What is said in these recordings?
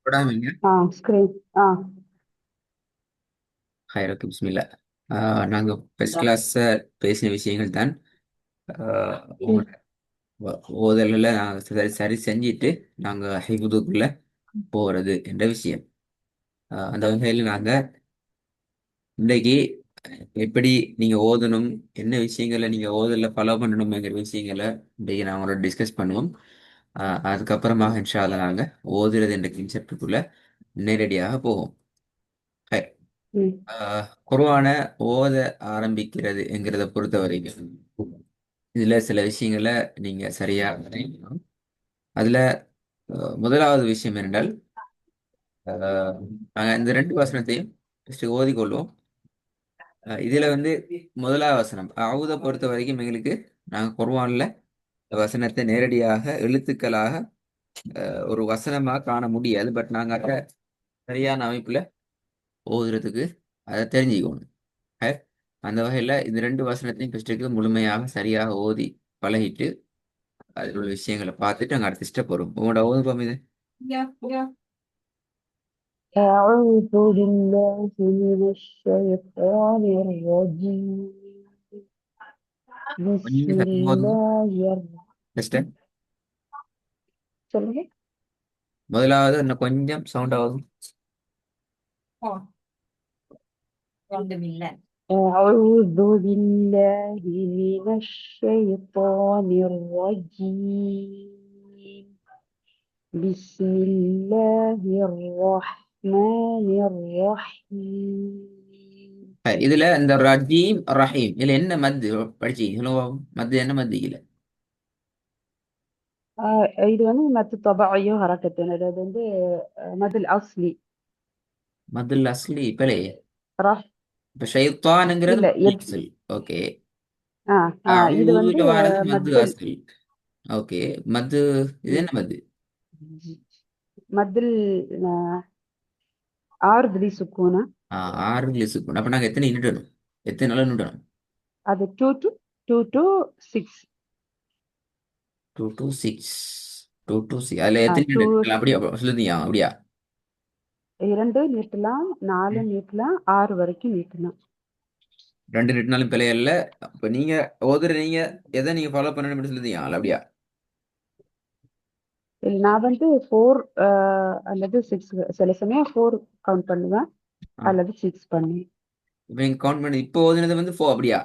போடாமீங்க. Screen. ஆ ஹைரக்கு பிஸ்மில்லா. நாங்க first class பேசின விஷயங்கள் தான். ம், உங்களோட ஓதல்ல நாங்கள் சரி சரி செஞ்சுட்டு நாங்கள் ஹிஃபுதுக்குள்ள போகிறது என்ற விஷயம். அந்த வகையில் நாங்கள் இன்றைக்கு எப்படி நீங்கள் ஓதணும், என்ன விஷயங்களை நீங்கள் ஓதலில் ஃபாலோ பண்ணணுங்கிற விஷயங்களை இன்றைக்கு நான் உங்களோட டிஸ்கஸ் பண்ணுவோம். அதுக்கப்புறமாக இன்ஷா அல்லாஹ் நாங்கள் ஓதுறது என்ற கான்செப்டுக்குள்ள நேரடியாக போவோம். ம். குர்ஆனை ஓத ஆரம்பிக்கிறது என்கிறத பொறுத்த வரைக்கும் இதுல சில விஷயங்களை நீங்க சரியா கவனிக்கணும். அதுல முதலாவது விஷயம் என்னென்றால், அஹ், நாங்க இந்த ரெண்டு வசனத்தையும் first ஓதிக்கொள்வோம். இதுல வந்து முதலாவது வசனம் அவுத பொறுத்த வரைக்கும் எங்களுக்கு நாங்க குர்ஆன்ல வசனத்தை நேரடியாக எழுத்துக்களாக ஒரு வசனமா காண முடியாது. பட் நாங்க அதை சரியான அமைப்புல ஓதுறதுக்கு அதை தெரிஞ்சுக்கணும். அஹ், அந்த வகையில இந்த ரெண்டு வசனத்தையும் ஃபர்ஸ்ட்டுக்கு முழுமையாக சரியாக ஓதி பழகிட்டு அதில் உள்ள விஷயங்களை பார்த்துட்டு அங்கே அடுத்த ஸ்டெப் வரும். உங்களோட ஓதுபம் இது أعوذ بالله من الشيطان الرجيم. بسم கொஞ்சம் சத்தமா ஓதுங்க. الله ஃபர்ஸ்ட் சொல்லுங்க. முதலாவது இன்னும் கொஞ்சம் சவுண்ட் ஆகும். أعوذ بالله من الشيطان الرجيم. بسم الله الرحمن الرحيم. இதுல இந்த ரஜீம் ரஹீம் இதுல என்ன மத்து படிச்சீங்க சொல்லுங்க. மத்து என்ன மத்து இல்ல? இது வந்து மத்து طبيعية حركة அது வந்து மது அஸ்லி. மதுல் அஸ்லி பிழை. ரஹ் இப்ப ஷைத்தானுங்கிறது இல்ல மதுல் அஸ்ல். ஓகே. ஆ ஆ இது வந்து அவுதுல வாரது மத்து மத்தில் அஸ்ல். ஓகே. மத்து இது ம், என்ன மத்து? மத்தில் ஆறுதலி சுக்கூனா. ஆறு லிசுக்கு அப்ப நாங்க எத்தனை நிட்டணும், எத்தனை நாள் நிட்டணும்? அது two to six. 2 to 6. 2 to 6 அதுல ஆ எத்தனை டூ நிட்டணும் அப்படியா சொல்லுதீங்க அப்படியா? இரண்டு நீட்டலாம், நாலு நீட்டலாம், ஆறு வரைக்கும் நீட்டலாம். ரெண்டு ரெண்டுனாலும் பிழையல்ல. அப்ப நீங்க நீங்க எதை நீங்க ஃபாலோ பண்ணணும் சொல்லுதீங்க அப்படியா? இல்ல, நான் வந்து ஃபோர் அல்லது சிக்ஸ், சில சமயம் ஃபோர் கவுண்ட் பண்ணுவேன் ஆ. அல்லது சிக்ஸ் பண்ணுவேன். இப்ப நீங்க கவுண்ட் பண்ணி இப்போ ஓதுனது வந்து அப்படியா?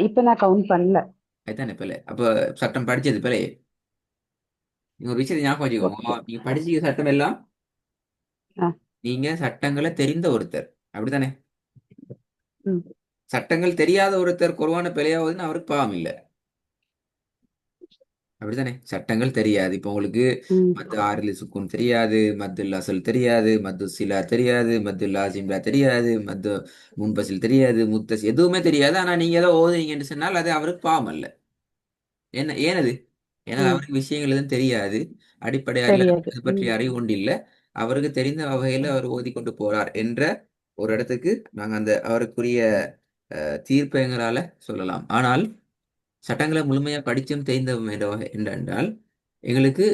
இப்ப நான் கவுண்ட் பண்ணல. அதுதானே பிழை. அப்ப சட்டம் படிச்சது பிழை. நீங்க ஒரு விஷயத்தை ஞாபகம் ஓகே. வச்சுக்கோங்க. நீங்க படிச்ச சட்டம் எல்லாம் ஆ நீங்க சட்டங்களை தெரிந்த ஒருத்தர் அப்படித்தானே. ம் சட்டங்கள் தெரியாத ஒருத்தர் குர்ஆனை பிழையாவதுன்னு அவருக்கு பாவம் இல்லை. அப்படித்தானே. சட்டங்கள் தெரியாது. இப்போ உங்களுக்கு ம் மத்து ஆறில் சுக்குன் தெரியாது, மத்துல் அசல் தெரியாது, மத்து சிலா தெரியாது, மத்து லாசிம்லா தெரியாது, மத்து முன்பசில் தெரியாது, முத்தஸ் எதுவுமே தெரியாது. ஆனா நீங்க ஏதோ ஓதுனீங்கன்னு சொன்னால் அது அவருக்கு பாவம் அல்ல. என்ன ஏனது? ஏன்னா ம் அவருக்கு விஷயங்கள் எதுவும் தெரியாது. அடிப்படை அல்ல தெரியாது. அது பற்றி ம் அறிவு கொண்டு இல்ல. அவருக்கு தெரிந்த வகையில அவர் ஓதிக்கொண்டு போறார் என்ற ஒரு இடத்துக்கு நாங்க அந்த அவருக்குரிய தீர்ப்பை எங்களால சொல்லலாம். ஆனால் சட்டங்களை முழுமையா படிச்சும் தெரிந்தோம் என்ற வகை என்னென்றால் எங்களுக்கு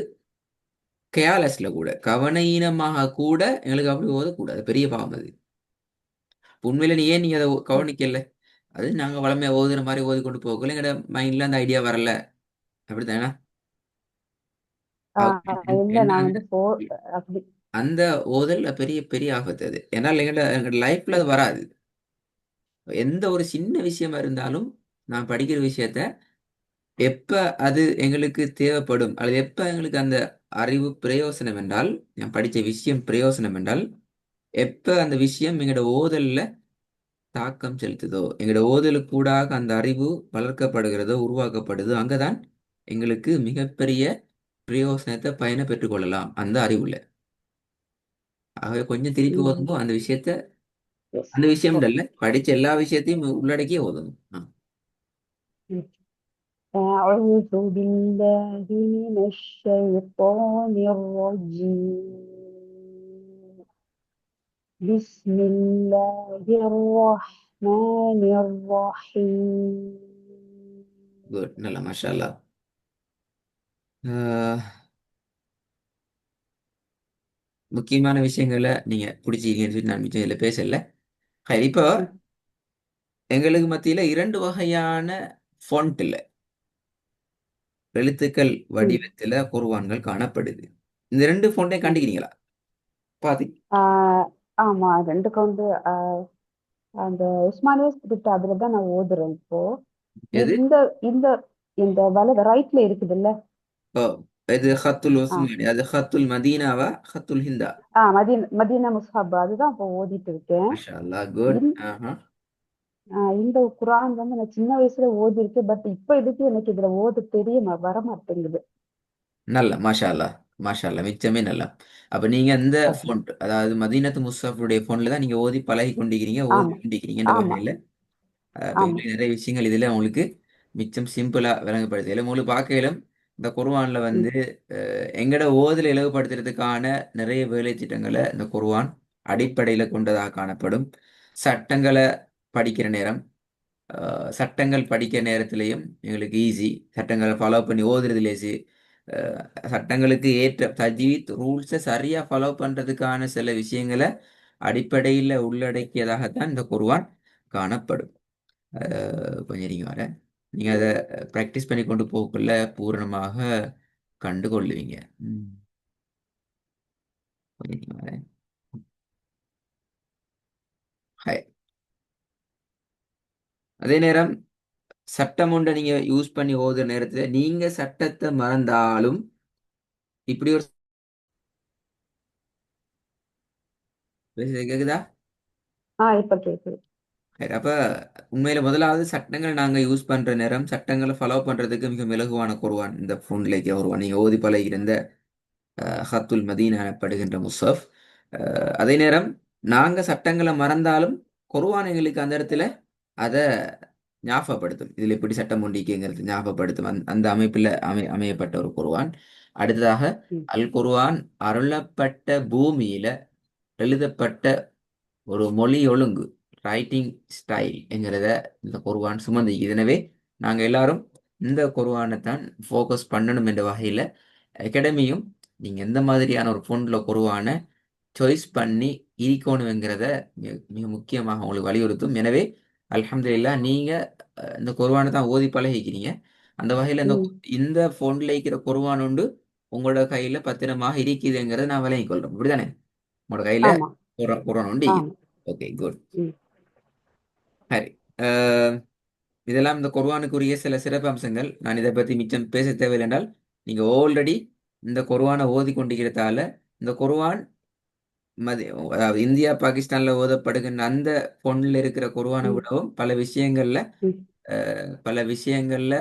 கேர்லெஸ்ல கூட கவனஈனமாக கூட எங்களுக்கு அப்படி ஓதக்கூடாது. பெரிய பாவம் அது. உண்மையில நீ அதை கவனிக்கல. அது நாங்க வளமையா ஓதுற மாதிரி ஓதி கொண்டு போகல எங்கட மைண்ட்ல அந்த ஐடியா வரல. அப்படித்தானே. இல்ல, என்ன நான் வந்து ஃபோர் அப்படி. அந்த ஓதல் பெரிய பெரிய ஆபத்து அது. ஏன்னால் எங்கட லைஃப்ல அது வராது. எந்த ஒரு சின்ன விஷயமா இருந்தாலும் நான் படிக்கிற விஷயத்த எப்ப அது எங்களுக்கு தேவைப்படும் அல்லது எப்ப எங்களுக்கு அந்த அறிவு பிரயோசனம் என்றால், நான் படிச்ச விஷயம் பிரயோசனம் என்றால் எப்ப அந்த விஷயம் எங்களோட ஓதல்ல தாக்கம் செலுத்துதோ, எங்களோட ஓதலுக்கூடாக அந்த அறிவு வளர்க்கப்படுகிறதோ உருவாக்கப்படுதோ அங்கதான் எங்களுக்கு மிகப்பெரிய பிரயோசனத்தை பயனை பெற்றுக்கொள்ளலாம் அந்த அறிவுல. ஆகவே கொஞ்சம் திருப்பி ம் ஓதும்போது அந்த விஷயத்த எஸ். அந்த விஷயம் ஓகே. இல்ல படிச்ச எல்லா விஷயத்தையும் உள்ளடக்கியே ஓதணும். أعوذ بالله من الشيطان الرجيم. بسم الله الرحمن الرحيم. குட். நல்ல மாஷா அல்லாஹ். ஆஹ், முக்கியமான விஷயங்களை நீங்க பிடிச்சிருக்கீங்கன்னு சொல்லி நான் மிச்சம் இதில் பேசல. சரி, இப்போ ம், எங்களுக்கு மத்தியில இரண்டு வகையான ஃபாண்ட்ல எழுத்துக்கள் ம். வடிவத்துல குர்ஆன்கள் காணப்படுது. இந்த ரெண்டு ஃபாண்ட்டையும் ம். கண்டுக்கிறீங்களா? பாத்தி ஆமா, ரெண்டுக்கும் வந்து அந்த உஸ்மானியா ஸ்கிரிப்ட் அதுல தான் நான் ஓதுறேன் இப்போ. எது? இந்த இந்த இந்த வலது ரைட்ல இருக்குதுல்ல. ஓ, இது ஹத்துல் ஆ உஸ்மானி, அது ஹத்துல் மதீனாவா ஹத்துல் ஹிந்தா? மதீனா முஸ்ஹப் அதுதான் இப்போ ஓதிட்டு இருக்கேன். மாஷா அல்லாஹ், குட். இந்த ஆஹா. இந்த குரான் வந்து நான் சின்ன வயசுல ஓதி இருக்கேன். பட் இப்ப இதுக்கு எனக்கு இதுல ஓத தெரிய வர மாட்டேங்குது. நல்ல மாஷா அல்லாஹ். மாஷா அல்லாஹ், மிச்சமே நல்லா. அப்ப நீங்க இந்த அஹ், ஃபோன்ட், அதாவது மதீனத்து முஸ்தஃபுடைய ஃபோன்ல தான் நீங்க ஓதி பழகி கொண்டிருக்கிறீங்க, ஓதி ஆமா, கொண்டிருக்கிறீங்கன்ற ஆமா, வகையில இப்போ ஆமா. நிறைய விஷயங்கள் இதுல உங்களுக்கு மிச்சம் சிம்பிளா விளங்கப்படுத்தல. உங்களுக்கு பார்க்கையிலும் இந்த குர்ஆன்ல ம், வந்து எங்கட ஓதுல இலவுபடுத்துறதுக்கான நிறைய வேலை திட்டங்களை இந்த குர்ஆன் அடிப்படையில கொண்டதாக காணப்படும். சட்டங்களை படிக்கிற நேரம், சட்டங்கள் படிக்கிற நேரத்திலையும் எங்களுக்கு ஈஸி. சட்டங்களை ஃபாலோ பண்ணி ஓதுறது லேசி. சட்டங்களுக்கு ஏற்ற தஜ்வீத் ரூல்ஸை சரியா ஃபாலோ பண்றதுக்கான சில விஷயங்களை அடிப்படையில் உள்ளடக்கியதாகத்தான் இந்த குர்ஆன் காணப்படும். கொஞ்சம் நீங்க வர நீங்க அதை ப்ராக்டிஸ் பண்ணி கொண்டு போகக்குள்ள பூரணமாக கண்டு கொள்ளுவீங்க. ம். கொஞ்சம் நீங்க வர ஹாய். அதே நேரம் சட்டம் ஒன்றை நீங்க யூஸ் பண்ணி ஓதுற நேரத்துல நீங்க சட்டத்தை மறந்தாலும் இப்படி ஒரு கேக்குதா? இப்ப கேக்குது. சரி, அப்ப உண்மையில முதலாவது சட்டங்கள் நாங்க யூஸ் பண்ற நேரம் சட்டங்களை ஃபாலோ பண்றதுக்கு மிக இலகுவான குர்ஆன் இந்த போன்லேயே வருவான். நீங்க ஓதி பழகிற இந்த ஹத்துல் மதீனா எனப்படுகின்ற முஸ்ஹப். அதே நேரம் நாங்க சட்டங்களை மறந்தாலும் குர்ஆன் எங்களுக்கு அந்த இடத்துல அதை ஞாபகப்படுத்தும். இதுல இப்படி சட்டம் ஒண்டிக்குங்கிறது ஞாபகப்படுத்தும். அந்த அமைப்பில் அமையப்பட்ட ஒரு குர்ஆன். அடுத்ததாக ம், அல் குர்ஆன் அருளப்பட்ட பூமியில எழுதப்பட்ட ஒரு மொழி ஒழுங்கு, ரைட்டிங் ஸ்டைல் என்கிறத இந்த குர்ஆன் சுமந்திக்குது. எனவே நாங்கள் எல்லாரும் இந்த குர்ஆனை தான் ஃபோக்கஸ் பண்ணணும் என்ற வகையில் அகாடமியும் நீங்கள் எந்த மாதிரியான ஒரு ஃபோனில் குர்ஆனை சாய்ஸ் பண்ணி இருக்கணுங்கிறத மிக மிக முக்கியமாக உங்களுக்கு வலியுறுத்தும். எனவே அல்ஹம்துலில்லாஹ் நீங்கள் இந்த குர்ஆனை தான் ஓதி பழகிக்கிறீங்க. அந்த வகையில் இந்த ம். இந்த ஃபோனில் இருக்கிற குர்ஆன் உண்டு உங்களோட கையில் பத்திரமாக இருக்குதுங்கிறத நான் விளங்கிக் கொள்கிறேன். இப்படிதானே? உங்களோட கையில் ஆமா, குர்ஆன் உண்டு. ஆமா. Okay, good. ம், சரி. இதெல்லாம் இந்த குர்ஆனுக்குரிய சில சிறப்பு அம்சங்கள். நான் இதை பற்றி மிச்சம் பேச தேவையில்லை என்றால் நீங்கள் ஆல்ரெடி இந்த குர்ஆனை ஓதி கொண்டிருக்கிறதால இந்த குர்ஆன் மதி அதாவது இந்தியா பாகிஸ்தான்ல ஓதப்படுகின்ற அந்த பொண்ணுல இருக்கிற குர்ஆனை ம், விடவும் ம், பல விஷயங்கள்ல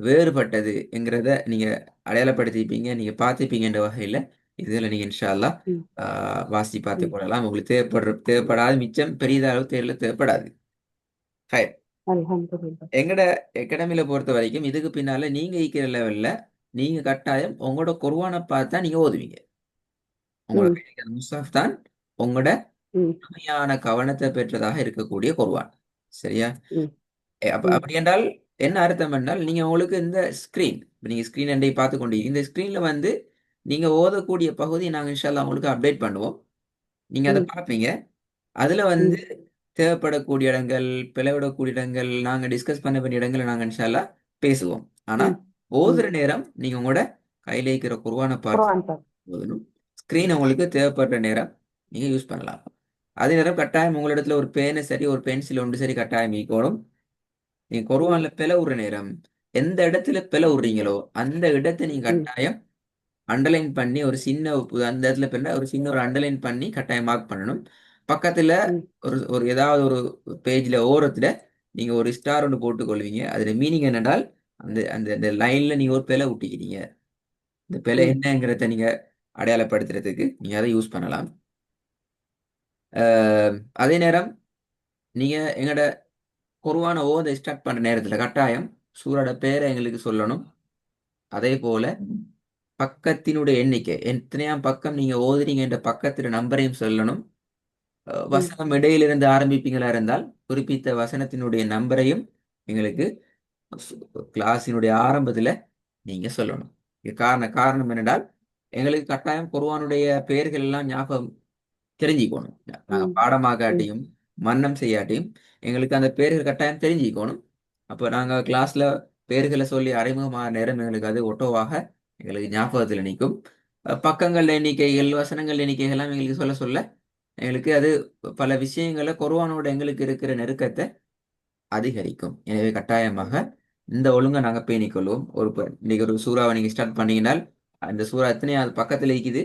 வேறுபட்டது என்கிறத நீங்க அடையாளப்படுத்திப்பீங்க, நீங்க பார்த்துப்பீங்கன்ற வகையில இதுல நீங்க இன்ஷா அல்லாஹ் ம், வாசி பார்த்து ம். கொள்ளலாம். உங்களுக்கு தேவைப்படாத மிச்சம் பெரியதளவு தேர்ல தேவைப்படாது. ஹை. அல்ஹம்துலில்லாஹ். எங்கட அகாடமியில பொறுத்த வரைக்கும் இதுக்கு பின்னால நீங்க ஈக்கிற லெவல்ல நீங்க கட்டாயம் உங்களோட குர்ஆனை பார்த்தா நீங்க ஓதுவீங்க. உங்களோட ம், கையில இருக்கிற முஸ்ஹப் தான் உங்களோட ம், முழுமையான கவனத்தை பெற்றதாக இருக்கக்கூடிய குர்ஆன். சரியா? ம், ம், அப்படி என்றால் என்ன அர்த்தம் என்றால் நீங்க உங்களுக்கு இந்த ஸ்கிரீன், நீங்க ஸ்கிரீன் அண்டை பார்த்து கொண்டு இந்த ஸ்கிரீன்ல வந்து நீங்க ஓதக்கூடிய பகுதியை நாங்க இன்ஷா அல்லாஹ் உங்களுக்கு அப்டேட் பண்ணுவோம். நீங்க அதை ம், பார்ப்பீங்க. அதுல வந்து ம், தேவைப்படக்கூடிய இடங்கள், பிளவிடக்கூடிய இடங்கள், நாங்க டிஸ்கஸ் பண்ண வேண்டிய இடங்களை நாங்க இன்ஷா அல்லாஹ் பேசுவோம். ஆனா ம், ம். ஓதுற நேரம் நீங்க உங்களோட கையில இருக்கிற குர்ஆனை பார்த்து குர்ஆன் பாக். ஓதணும். ஸ்கிரீன் உங்களுக்கு தேவைப்படுற நேரம் நீங்க யூஸ் பண்ணலாம். அதே நேரம் கட்டாயம் உங்களிடத்துல ஒரு பேனு சரி, ஒரு பென்சில் ஒன்று சரி கட்டாயம் இருக்கணும். நீங்க ம், குர்ஆன்ல பிழை விடுற நேரம் எந்த இடத்துல பிழை விடுறீங்களோ அந்த இடத்தை நீங்க ம், கட்டாயம் அண்டர்லைன் பண்ணி ஒரு சின்ன அந்த இடத்துல பின்ன ஒரு சின்ன ஒரு அண்டர்லைன் பண்ணி கட்டாயம் மார்க் பண்ணணும். பக்கத்துல ம், ஒரு ஒரு ஏதாவது ஒரு பேஜ்ல ஓரத்துல நீங்க ஒரு ஸ்டார் ஒன்று போட்டுக் கொள்வீங்க. அதுல மீனிங் என்னென்றால் அந்த அந்த அந்த லைன்ல நீங்க ஒரு பிழை விட்டிக்கிறீங்க. இந்த பிழை ம், என்னங்கிறத நீங்க அடையாளப்படுத்துறதுக்கு நீங்க அதை யூஸ் பண்ணலாம். அதே நேரம் நீங்க எங்கட குர்ஆனை ஓத ஸ்டார்ட் பண்ற நேரத்துல கட்டாயம் சூரோட பேரை எங்களுக்கு சொல்லணும். அதே போல பக்கத்தினுடைய எண்ணிக்கை எத்தனையாம் பக்கம் நீங்க ஓதுறீங்க என்ற பக்கத்துல நம்பரையும் சொல்லணும். ம், வசனம் இடையிலிருந்து ஆரம்பிப்பீங்களா இருந்தால் குறிப்பிட்ட வசனத்தினுடைய நம்பரையும் எங்களுக்கு கிளாஸினுடைய ஆரம்பத்துல நீங்க சொல்லணும். இது காரணம் காரணம் என்னென்றால் எங்களுக்கு கட்டாயம் குர்ஆனுடைய பெயர்கள் எல்லாம் ஞாபகம் தெரிஞ்சுக்கணும். நாங்க ம், ம், பாடமாக்காட்டியும் மன்னம் செய்யாட்டியும் எங்களுக்கு அந்த பேர்கள் கட்டாயம் தெரிஞ்சுக்கணும். அப்போ நாங்க கிளாஸ்ல பேர்களை சொல்லி அறிமுகமான நேரம் எங்களுக்கு அது ஒட்டோவாக எங்களுக்கு ஞாபகத்தில் நிற்கும். பக்கங்கள் எண்ணிக்கைகள் வசனங்கள் எண்ணிக்கைகள் எல்லாம் எங்களுக்கு சொல்ல சொல்ல எங்களுக்கு அது பல விஷயங்களை குர்ஆனோட எங்களுக்கு இருக்கிற நெருக்கத்தை அதிகரிக்கும். எனவே கட்டாயமாக இந்த ஒழுங்கை நாங்கள் பேணிக்கொள்வோம். இன்னைக்கு ஒரு சூறாவை நீங்க ஸ்டார்ட் பண்ணீங்கன்னால் அந்த சூறா எத்தனையாவது பக்கத்துல இருக்குது,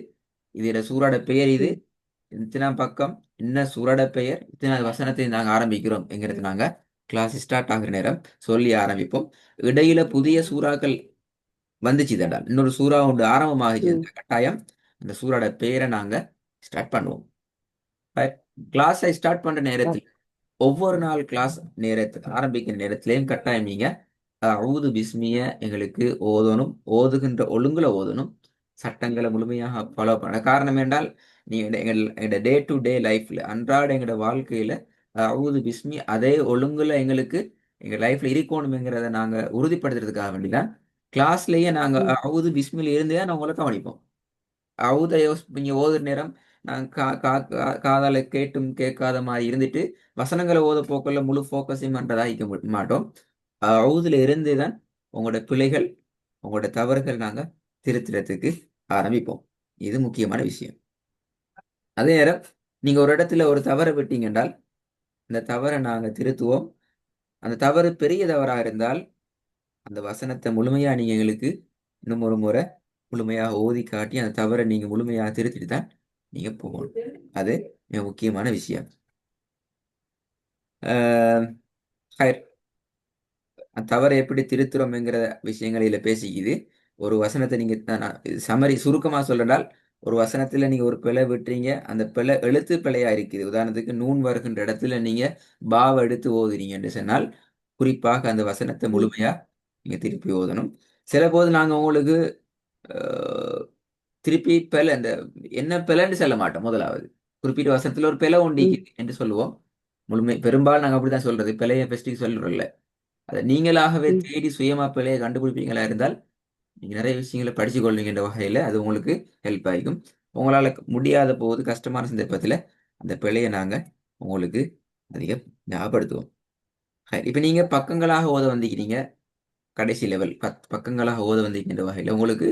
இதுல சூறாட பெயர் இது, ம், இத்தனாம் பக்கம், என்ன சூறாட பெயர், இத்தனாவது வசனத்தை நாங்க ஆரம்பிக்கிறோம் என்கிறது நாங்க கிளாஸ் ஸ்டார்ட் ஆகுற நேரம் சொல்லி ஆரம்பிப்போம். இடையில புதிய சூறாக்கள் வந்துச்சு தண்டால் இன்னொரு சூறா ஒன்று ஆரம்பமாகிச்சு ம். இந்த கட்டாயம் அந்த சூறாட பெயரை நாங்க ஸ்டார்ட் பண்ணுவோம். கிளாஸை ஸ்டார்ட் பண்ற ஓ, நேரத்தில் ஒவ்வொரு நாள் கிளாஸ் நேரத்துக்கு ஆரம்பிக்கிற நேரத்திலையும் கட்டாயம் நீங்க அவுது பிஸ்மிய எங்களுக்கு ஓதணும், ஓதுகின்ற ஒழுங்குல ஓதணும், சட்டங்களை முழுமையாக ஃபாலோ பண்ண காரணம் என்றால் நீங்க எங்களோட டே டு டே லைஃப்ல அன்றாட எங்களோட வாழ்க்கையில அவுது பிஸ்மி அதே ஒழுங்குல எங்களுக்கு எங்க லைஃப்ல இருக்கணுங்கிறத நாங்க உறுதிப்படுத்துறதுக்காக வேண்டிதான் கிளாஸ்லயே நாங்க ம், அவுது பிஸ்மில இருந்தே தான் உங்களை கவனிப்போம். அவுத நீங்க ஓதுற நேரம் நான் காதால கேட்டும் கேட்காத மாதிரி இருந்துட்டு வசனங்களை ஓத போக்கல முழு ஃபோக்கஸையும் பண்றதா இருக்க மாட்டோம். அவுதுல இருந்தே தான் உங்களோட பிழைகள் உங்களோட தவறுகள் நாங்க திருத்துறதுக்கு ஆரம்பிப்போம். இது முக்கியமான விஷயம். அதே நேரம் நீங்க ஒரு இடத்துல ஒரு தவறை விட்டீங்க என்றால் அந்த தவறை நாங்க திருத்துவோம். அந்த தவறு பெரிய தவறாக இருந்தால் அந்த வசனத்தை முழுமையா நீங்க எங்களுக்கு இன்னும் ஒரு முறை முழுமையாக ஓதி காட்டி அந்த தவறை நீங்க முழுமையாக திருத்திட்டு தான் நீங்க போகணும். அது மிக முக்கியமான விஷயம். ஆஹ் ஹைர். தவறை எப்படி திருத்துறோம்ங்கிற விஷயங்கள் இதுல பேசிக்குது. ஒரு வசனத்தை நீங்க சமரி சுருக்கமா சொல்லனால் ஒரு வசனத்துல நீங்க ஒரு பிழை விட்டுறீங்க, அந்த பிழை எழுத்து பிழையா இருக்குது. உதாரணத்துக்கு நூன் வருகின்ற இடத்துல நீங்க பாவ எடுத்து ஓதுறீங்க என்று சொன்னால் குறிப்பாக அந்த வசனத்தை ம், முழுமையா நீங்க திருப்பி ஓதணும். சில போது நாங்க உங்களுக்கு அஹ், திருப்பி பிழை இந்த என்ன பிழைன்னு சொல்ல மாட்டோம். முதலாவது குறிப்பிட்ட வசனத்துல ஒரு பிழை ம், உண்டிக்குது என்று சொல்லுவோம். பெரும்பாலும் நாங்க அப்படித்தான் சொல்றது, பிழைய பெஸ்டிக் சொல்றோம்ல. அதை நீங்களாகவே ம், தேடி சுயமா பிழையை கண்டுபிடிப்பீங்களா இருந்தால் நீங்க நிறைய விஷயங்களை படிச்சு கொள்வீங்கன்ற வகையில அது உங்களுக்கு ஹெல்ப் ஆகிக்கும். உங்களால முடியாத போது கஷ்டமான சந்தர்ப்பத்துல அந்த பிழையை நாங்க உங்களுக்கு அதிகம் ஞாபகப்படுத்துவோம். இப்ப நீங்க பக்கங்களாக ஓத வந்திருக்கிறீங்க, கடைசி லெவல் 10 பக்கங்களாக ஓத வந்திருக்கின்ற வகையில உங்களுக்கு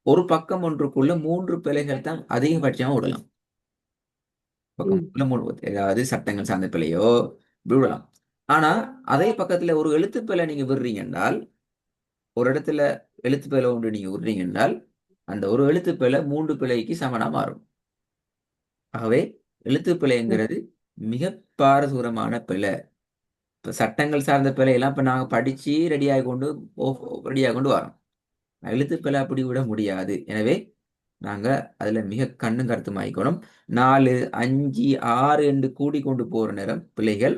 ஒரு பக்கம் ஒன்றுக்குள்ள 3 பிழைகள் தான் அதிகபட்சமா விடலாம். பக்கம் ம், ஏதாவது சட்டங்கள் சார்ந்த பிழையோ இப்படி விடலாம். ஆனா அதே பக்கத்துல ஒரு எழுத்து பிழை நீங்க விடுறீங்க என்றால் ஒரு இடத்துல எழுத்து பிழை ஒன்று நீங்க விடுறீங்க என்றால் அந்த ஒரு எழுத்து பிழை 3 பிழைக்கு சமனா மாறும். ஆகவே எழுத்து ம், பிழைங்கிறது மிக பாரதூரமான பிழை. இப்ப சட்டங்கள் சார்ந்த பிழையெல்லாம் இப்ப நாங்க படிச்சு ரெடியாகி கொண்டு வரோம். எழுத்து பிழை அப்படி விட முடியாது. எனவே நாங்க அதுல மிக கண்ணும் கருத்துமாயிக்கணும். 4, 5, 6 என்று கூடிக்கொண்டு போற நேரம் பிழைகள்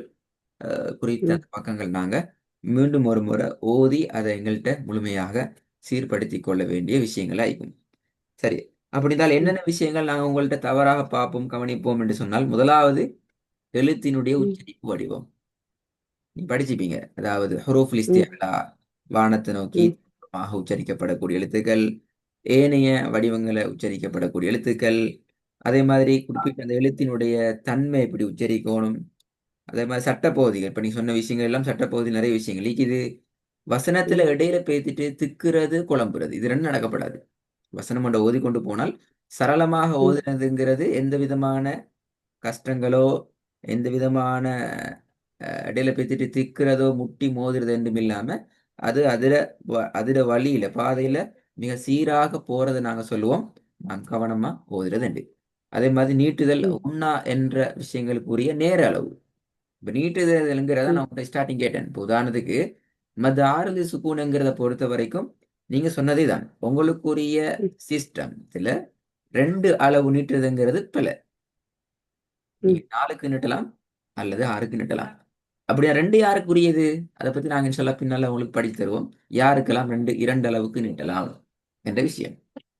குறித்த ம், அந்த பக்கங்கள் நாங்க மீண்டும் ஒரு முறை ஓதி அதை எங்கள்கிட்ட முழுமையாக சீர்படுத்திக் கொள்ள வேண்டிய விஷயங்களா இருக்கும். சரி. அப்படி என்றால் ம், என்னென்ன விஷயங்கள் நாங்கள் உங்கள்கிட்ட தவறாக பார்ப்போம் கவனிப்போம் என்று சொன்னால் முதலாவது எழுத்தினுடைய ம், உச்சரிப்பு வடிவம். நீ படிச்சுப்பீங்க. அதாவது ஹுரூஃபுல் ம், இஸ்திஅலா வானத்தை நோக்கி ம், உச்சரிக்கப்படக்கூடிய எழுத்துக்கள், ஏனைய வடிவங்களை உச்சரிக்கப்படக்கூடிய எழுத்துக்கள், அதே மாதிரி குறிப்பிட்ட அந்த எழுத்தினுடைய தன்மை எப்படி உச்சரிக்கணும், அதே மாதிரி சட்டப்பகுதிகள் இப்ப நீ சொன்ன விஷயங்கள் எல்லாம் சட்டப்பகுதி நிறைய விஷயங்கள் இது வசனத்துல ம், இடையில பேத்திட்டு திக்குறது குழம்புறது இது ரெண்டும் நடக்கப்படாது. வசனம் ஒன்றை ஓதிக்கொண்டு போனால் சரளமாக ம், ஓதுனதுங்கிறது எந்த விதமான கஷ்டங்களோ எந்த விதமான இடையில பேத்திட்டு திக்கிறதோ முட்டி மோதுறது என்றும் இல்லாம அது அதுல வழியில பாதையில மிக சீராக போறதை நாங்க சொல்லுவோம். நான் கவனமா ஓதுறது உண்டு. அதே மாதிரி நீட்டுதல் ம், உண்ணா என்ற விஷயங்களுக்குரிய நேர அளவு. இப்ப நீட்டுதல்ங்கிறத ம், நான் உங்கள்ட்ட ஸ்டார்டிங் கேட்டேன். இப்போ உதாரணத்துக்கு மத்த ஆறுதல் சுக்கூனுங்கிறத பொறுத்த வரைக்கும் நீங்க சொன்னதே தான் உங்களுக்குரிய ம், சிஸ்டம்ல 2 அளவு நீட்டுறதுங்கிறது பிழை. நீங்க ம், 4க்கு நீட்டலாம் அல்லது 6க்கு நீட்டலாம். அப்படியா 2 யாருக்குரியது? அதை பத்தி நாங்க இன்ஷால்லா பின்னால உங்களுக்கு படித்து தருவோம். யாருக்கெல்லாம் 2 அளவுக்கு நீட்டலாம் என்ற விஷயம்.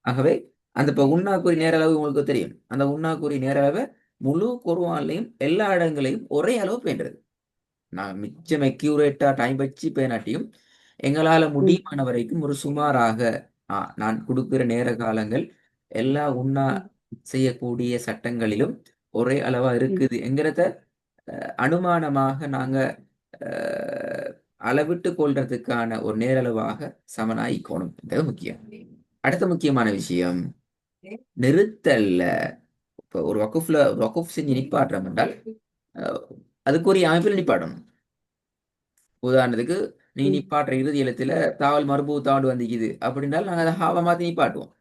ஆகவே அந்த இப்ப உண்ணாக்குறி நேர அளவு உங்களுக்கு தெரியும். அந்த உண்ணாக்குறி நேர அளவை முழு குர்ஆன்லயும் எல்லா இடங்களையும் ஒரே அளவு பேணுறது. நான் மிச்சம் அக்யூரேட்டா டைம் வச்சு பேணாட்டியும் எங்களால ம், முடியுமான வரைக்கும் ஒரு சுமாராக நான் கொடுக்கிற நேர காலங்கள் எல்லா உண்ணா ம், செய்யக்கூடிய சட்டங்களிலும் ஒரே அளவா ம், இருக்குது என்கிறத அனுமானமாக நாங்க அஹ், அளவிட்டு கொள்றதுக்கான ஒரு நேரளவாக சமனாயிக்கணும் என்பது முக்கியம். அடுத்த முக்கியமான விஷயம் நிறுத்தல்ல. இப்போ ஒரு வக்குஃப் செஞ்சு நிப்பாட்டுறோம் என்றால் அஹ், அதுக்குரிய அமைப்பில் நிப்பாட்டணும். உதாரணத்துக்கு நீ ம், நிப்பாட்டுற இறுதி எழுத்துல தாவல் மறுபூ தாண்டு வந்திக்குது அப்படின்றால் நாங்கள் அதை ஹாவா மாற்றி நிப்பாட்டுவோம்.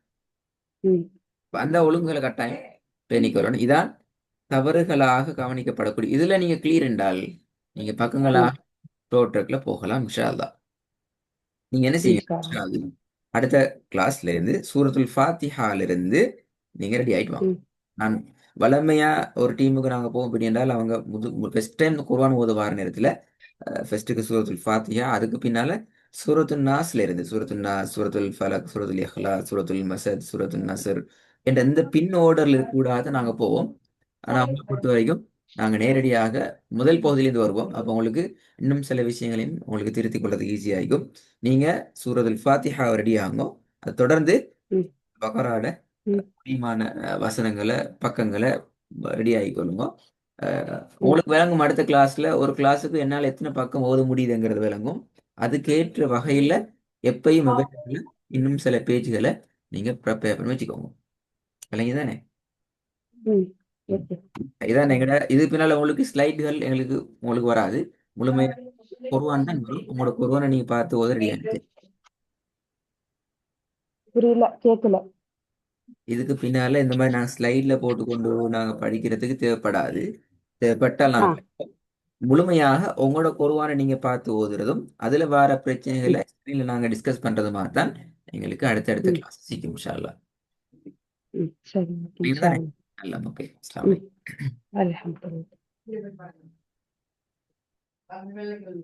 ம், அப்ப அந்த ஒழுங்குகளை கட்டாயம் பேணிக்க வரணும். இதான் தவறுகளாக கவனிக்கப்படக்கூடிய இதுல நீங்க கிளியர் என்றால் நீங்க ம். பக்கங்களாக ரோட்ரக்ல போகலாம் இன்ஷா அல்லாஹ். நீங்க என்ன செய்யுங்க இன்ஷா இன்ஷா அல்லாஹ். அல்லாஹ். அடுத்த கிளாஸ்ல இருந்து சூரத்துல் ஃபாத்திஹால இருந்து நீங்க ரெடி ஆயிட்டு வாங்க. ம், நான் வளமையா ஒரு டீமுக்கு நாங்க போவோம் அப்படி என்றால் அவங்க ஃபர்ஸ்ட் டைம் குர்ஆன் ஓத வார நேரத்துல ஃபர்ஸ்ட்டுக்கு சூரத்துல் ஃபாத்திஹா, அதுக்கு பின்னால சூரத்துல் நாஸ்ல இருந்து சூரத்துல் நாஸ், சூரத்துல் ஃபலக், சூரத்துல் இஹ்லாஸ், சூரத்துல் மஸத், சூரத்துல் நஸ்ர் என்ற இந்த பின் ஆர்டர்ல இருக்கக்கூடாது நாங்க போவோம். ஆனா அவங்களை பொறுத்த வரைக்கும் நாங்க நேரடியாக முதல் பகுதியிலிருந்து வருவோம். அப்போ உங்களுக்கு இன்னும் சில விஷயங்களையும் உங்களுக்கு திருத்திக் கொள்றதுக்கு ஈஸியா இருக்கும். நீங்க சூரத்துல் ஃபாத்திஹா ரெடி ஆகும். அது தொடர்ந்து ம், பகராட ம், முக்கியமான வசனங்களை பக்கங்களை ரெடி ஆகிக்கொள்ளுங்க. ம். உங்களுக்கு விளங்கும் அடுத்த கிளாஸ்ல ஒரு கிளாஸுக்கு என்னால் எத்தனை பக்கம் ஓத முடியுதுங்கிறது விளங்கும். அதுக்கேற்ற வகையில எப்பயும் available இன்னும் சில பேஜ்களை நீங்க ப்ரிப்பேர் பண்ணி வச்சுக்கோங்க. விளங்கிதானே? ம். ம். ஓகே. இதான் எங்கட இது பின்னால உங்களுக்கு ஸ்லைடுகள் உங்களுக்கு வராது. முழுமையா குர்ஆன் தான் வரும். உங்களோட குர்ஆனை நீங்க பார்த்து ஓத ரெடி ஆயிடுச்சு. புரியல, கேட்கல. இதுக்கு பின்னால இந்த மாதிரி நாங்கள் ஸ்லைட்ல போட்டுக்கொண்டு நாங்க படிக்கிறதுக்கு தேவைப்படாது. தேவைப்பட்டால் ஆ. நாங்கள் முழுமையாக உங்களோட குர்ஆனை நீங்க பார்த்து ஓதுறதும் அதுல வர பிரச்சனைகளை ம், ஸ்கிரீன்ல நாங்க டிஸ்கஸ் பண்றதுமா தான் எங்களுக்கு அடுத்தடுத்த ம், கிளாஸ் சீக்கிரம் இன்ஷா அல்லாஹ். ம். சரி, ஓகே. இன்ஷா புரியுதுதானே? அல்லாஹ். நல்லா ஓகே. அஸ்ஸலாமு ம். அலைக்கும். அல்ஹம்துலில்லாஹ்.